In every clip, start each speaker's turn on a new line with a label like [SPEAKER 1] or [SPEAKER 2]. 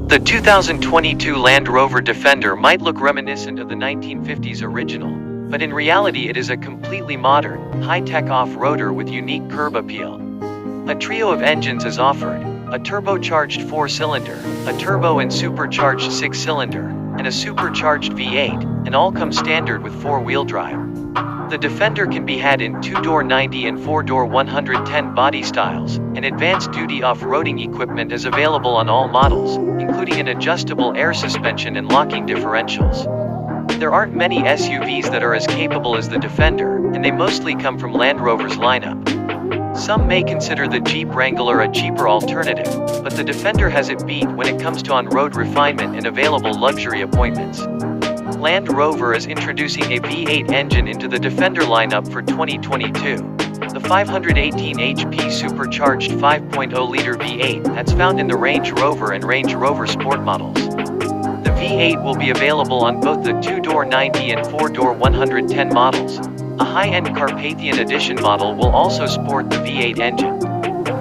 [SPEAKER 1] The 2022 Land Rover Defender might look reminiscent of the 1950s original, but in reality it is a completely modern, high-tech off-roader with unique curb appeal. A trio of engines is offered: a turbocharged 4-cylinder, a turbo and supercharged 6-cylinder, and a supercharged V8, and all come standard with 4-wheel drive. The Defender can be had in 2-door 90 and 4-door 110 body styles, and advanced duty off-roading equipment is available on all models, including an adjustable air suspension and locking differentials. There aren't many SUVs that are as capable as the Defender, and they mostly come from Land Rover's lineup. Some may consider the Jeep Wrangler a cheaper alternative, but the Defender has it beat when it comes to on-road refinement and available luxury appointments. Land Rover is introducing a V8 engine into the Defender lineup for 2022. The 518 HP supercharged 5.0-liter V8 that's found in the Range Rover and Range Rover Sport models. The V8 will be available on both the 2-door 90 and 4-door 110 models. A high-end Carpathian Edition model will also sport the V8 engine.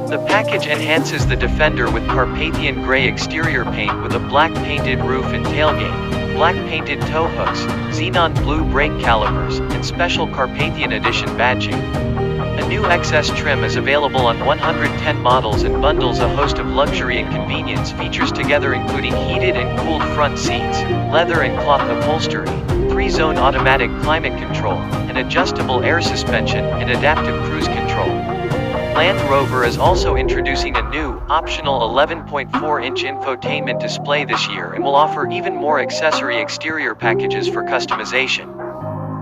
[SPEAKER 1] The package enhances the Defender with Carpathian gray exterior paint with a black painted roof and tailgate, black painted tow hooks, xenon blue brake calipers, and special Carpathian Edition badging. A new XS trim is available on 110 models and bundles a host of luxury and convenience features together, including heated and cooled front seats, leather and cloth upholstery, 3-zone automatic climate control, an adjustable air suspension, and adaptive cruise control. Land Rover is also introducing a new, optional 11.4-inch infotainment display this year and will offer even more accessory exterior packages for customization.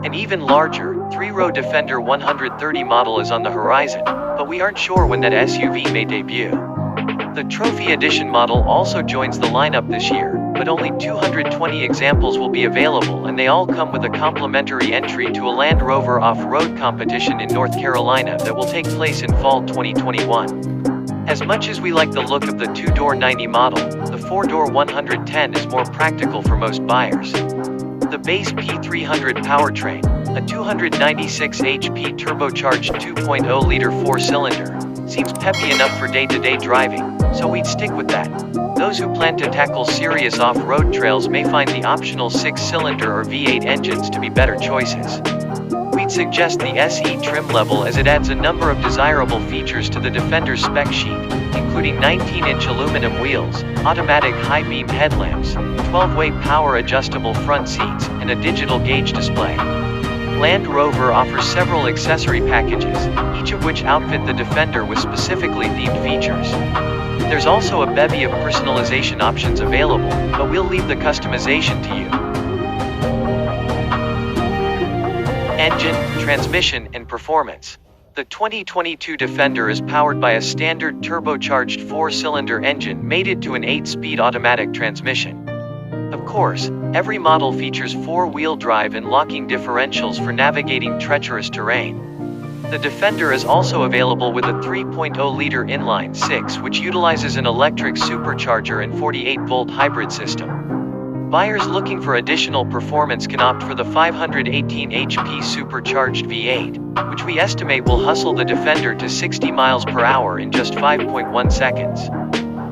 [SPEAKER 1] An even larger, 3-row Defender 130 model is on the horizon, but we aren't sure when that SUV may debut. The Trophy Edition model also joins the lineup this year, but only 220 examples will be available, and they all come with a complimentary entry to a Land Rover off-road competition in North Carolina that will take place in fall 2021. As much as we like the look of the 2-door 90 model, the 4-door 110 is more practical for most buyers. The base P300 powertrain, a 296 HP turbocharged 2.0-liter 4-cylinder, seems peppy enough for day-to-day driving, so we'd stick with that. Those who plan to tackle serious off-road trails may find the optional 6-cylinder or V8 engines to be better choices. We'd suggest the SE trim level as it adds a number of desirable features to the Defender's spec sheet, including 19-inch aluminum wheels, automatic high-beam headlamps, 12-way power-adjustable front seats, and a digital gauge display. Land Rover offers several accessory packages, each of which outfit the Defender with specifically themed features. There's also a bevy of personalization options available, but we'll leave the customization to you. Engine, transmission, and performance. The 2022 Defender is powered by a standard turbocharged 4-cylinder engine mated to an 8-speed automatic transmission. Of course, every model features 4-wheel drive and locking differentials for navigating treacherous terrain. The Defender is also available with a 3.0-liter inline-6 which utilizes an electric supercharger and 48-volt hybrid system. Buyers looking for additional performance can opt for the 518 HP supercharged V8, which we estimate will hustle the Defender to 60 miles per hour in just 5.1 seconds.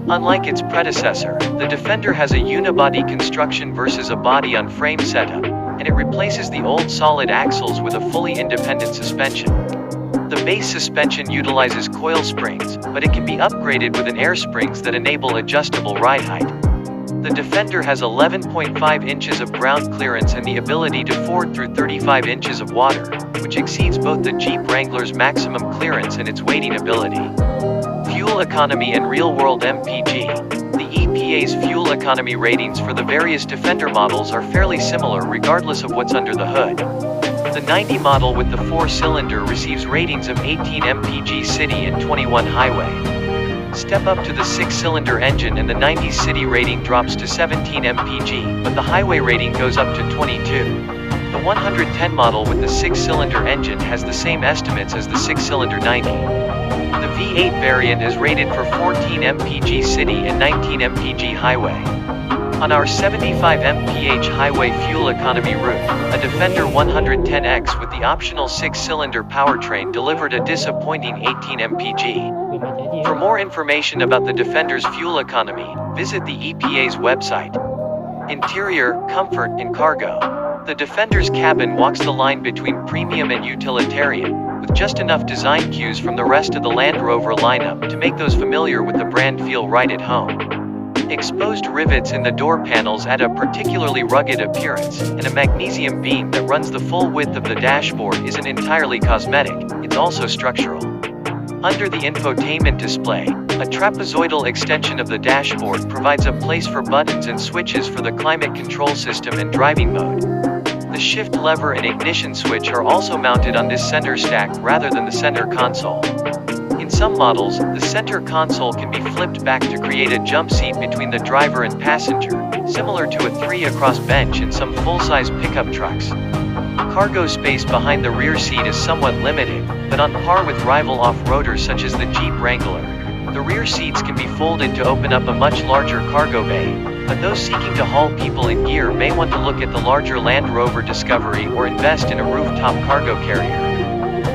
[SPEAKER 1] Unlike its predecessor, the Defender has a unibody construction versus a body-on-frame setup, and it replaces the old solid axles with a fully independent suspension. The base suspension utilizes coil springs, but it can be upgraded with an air springs that enable adjustable ride height. The Defender has 11.5 inches of ground clearance and the ability to ford through 35 inches of water, which exceeds both the Jeep Wrangler's maximum clearance and its wading ability. Fuel economy and real-world MPG. The EPA's fuel economy ratings for the various Defender models are fairly similar regardless of what's under the hood. The 90 model with the 4-cylinder receives ratings of 18 mpg city and 21 highway. Step up to the 6-cylinder engine and the 90 city rating drops to 17 mpg, but the highway rating goes up to 22. The 110 model with the 6-cylinder engine has the same estimates as the 6-cylinder 90. The V8 variant is rated for 14 mpg city and 19 mpg highway. On our 75 mph highway fuel economy route, a Defender 110X with the optional 6-cylinder powertrain delivered a disappointing 18 mpg, For more information about the Defender's fuel economy, visit the EPA's website. Interior, comfort, and cargo. The Defender's cabin walks the line between premium and utilitarian, with just enough design cues from the rest of the Land Rover lineup to make those familiar with the brand feel right at home. Exposed rivets in the door panels add a particularly rugged appearance, and a magnesium beam that runs the full width of the dashboard isn't entirely cosmetic, it's also structural. Under the infotainment display, a trapezoidal extension of the dashboard provides a place for buttons and switches for the climate control system and driving mode. The shift lever and ignition switch are also mounted on this center stack rather than the center console. In some models, the center console can be flipped back to create a jump seat between the driver and passenger, similar to a 3-across bench in some full-size pickup trucks. Cargo space behind the rear seat is somewhat limited, but on par with rival off-roaders such as the Jeep Wrangler. The rear seats can be folded to open up a much larger cargo bay, but those seeking to haul people in gear may want to look at the larger Land Rover Discovery or invest in a rooftop cargo carrier.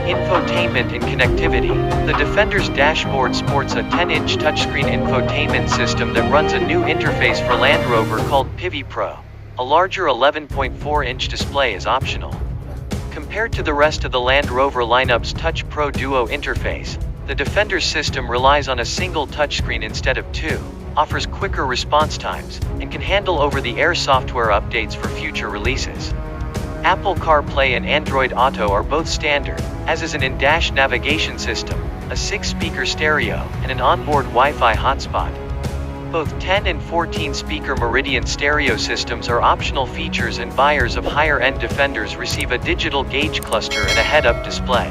[SPEAKER 1] Infotainment and connectivity. The Defender's dashboard sports a 10-inch touchscreen infotainment system that runs a new interface for Land Rover called Pivi Pro. A larger 11.4-inch display is optional. Compared to the rest of the Land Rover lineup's Touch Pro Duo interface, the Defender's system relies on a single touchscreen instead of two, offers quicker response times, and can handle over-the-air software updates for future releases. Apple CarPlay and Android Auto are both standard, as is an in-dash navigation system, a 6-speaker stereo, and an onboard Wi-Fi hotspot. Both 10 and 14-speaker Meridian stereo systems are optional features, and buyers of higher-end Defenders receive a digital gauge cluster and a head-up display.